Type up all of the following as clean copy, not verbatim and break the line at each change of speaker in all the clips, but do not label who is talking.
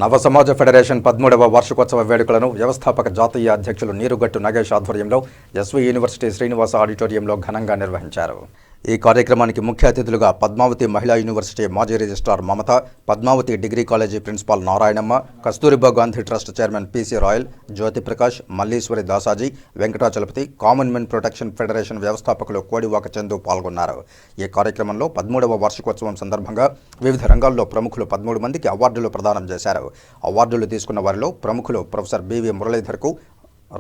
నవ సమాజ ఫెడరేషన్ 13వ వార్షికోత్సవ వేడుకలను వ్యవస్థాపక జాతీయ అధ్యక్షులు నీరుగట్టు నగేష్ ఆధ్వర్యంలో ఎస్వి యూనివర్సిటీ శ్రీనివాస ఆడిటోరియంలో ఘనంగా నిర్వహించారు. ఈ కార్యక్రమానికి ముఖ్య అతిథులుగా పద్మావతి మహిళా యూనివర్సిటీ మాజీ registrar Mamata, Padmavati degree college principal Narayanamma, Kasturba Gandhi trust chairman P C, Jyothi Prakash, Malleswari Dasaji, Venkatachalapathi, common men protection federation వ్యవస్థాపకులు కోడివాక చందు పాల్గొన్నారు. ఈ కార్యక్రమంలో 13వ వార్షికోత్సవం సందర్భంగా వివిధ రంగాల్లో ప్రముఖులు 13 మందికి అవార్డులు ప్రదానం చేశారు. అవార్డులు తీసుకున్న వారిలో ప్రముఖులు ప్రొఫెసర్ బివి మురళీధర్కు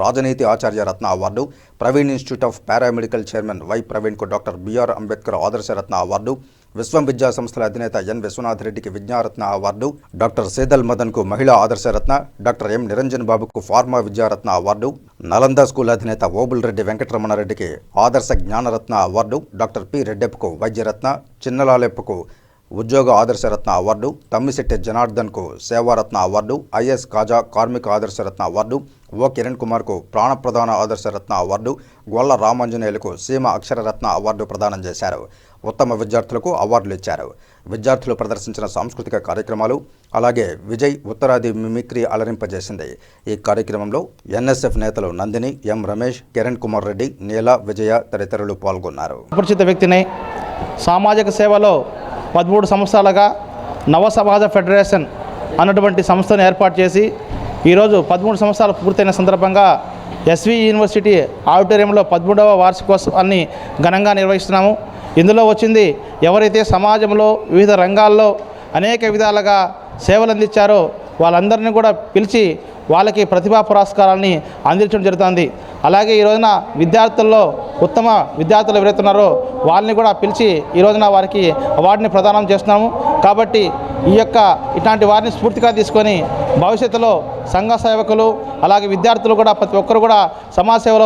రాజనీతి ఆచార్య రత్న award, Praveen institute of paramedical chairman Y ప్రవీణ్కు డాక్టర్ బిఆర్ అంబేద్కర్ ఆదర్శ రత్న అవార్డు, విశ్వం విద్యా సంస్థల అధినేత ఎన్ విశ్వనాథ్ రెడ్డికి విజ్ఞారత్న అవార్డు, డాక్టర్ సేదల్ మదన్కు మహిళా ఆదర్శ రత్న, డాక్టర్ ఎం నిరంజన్ బాబుకు pharma Vidyaratna award, Nalanda school అధినేత ఓబుల్ రెడ్డి వెంకటరమణారెడ్డికి ఆదర్శ జ్ఞానరత్న అవార్డు, డాక్టర్ పి రెడ్డెప్కు వైద్యరత్న, చిన్నలాలెప్పుకు ఉద్యోగ ఆదర్శరత్న అవార్డు, తమ్మిశెట్టి జనార్దన్కు సేవారత్న అవార్డు, ఐఎస్ కాజా కార్మిక ఆదర్శరత్న అవార్డు, ఓ కిరణ్ కుమార్కు ప్రాణప్రదాన ఆదర్శరత్న అవార్డు, గొల్ల రామాంజనేయులకు సీమ అక్షరరత్న అవార్డు ప్రదానం చేశారు. ఉత్తమ విద్యార్థులకు అవార్డులు ఇచ్చారు. విద్యార్థులు ప్రదర్శించిన సాంస్కృతిక కార్యక్రమాలు, అలాగే విజయ్ ఉత్తరాది మిమిక్రీ అలరింపజేసింది. ఈ కార్యక్రమంలో ఎన్ఎస్ఎఫ్ నేతలు నందిని, ఎం రమేష్, కిరణ్ కుమార్ రెడ్డి, నీల, విజయ తదితరులు పాల్గొన్నారు.
అపరిచిత వ్యక్తిని సామాజిక సేవలో 13 సంవత్సరాలుగా నవ సమాజ ఫెడరేషన్ అన్నటువంటి సంస్థను ఏర్పాటు చేసి ఈరోజు 13 సంవత్సరాలు పూర్తయిన సందర్భంగా ఎస్వి యూనివర్సిటీ ఆడిటోరియంలో 13వ వార్షికోత్సవాన్ని ఘనంగా నిర్వహిస్తున్నాము. ఇందులో వచ్చింది ఎవరైతే సమాజంలో వివిధ రంగాల్లో అనేక విధాలుగా సేవలు అందించారో వాళ్ళందరినీ కూడా పిలిచి వాళ్ళకి ప్రతిభా పురస్కారాన్ని అందించడం జరుగుతుంది. అలాగే ఈ రోజున విద్యార్థుల్లో ఉత్తమ విద్యార్థులు ఎవరైతే ఉన్నారో వాళ్ళని కూడా పిలిచి ఈ రోజున వారికి అవార్డుని ప్రదానం చేస్తున్నాము. కాబట్టి ఇట్లాంటి వారిని స్ఫూర్తిగా తీసుకొని భవిష్యత్తులో సంఘ సేవకులు అలాగే విద్యార్థులు కూడా ప్రతి ఒక్కరు కూడా సమాజ సేవలో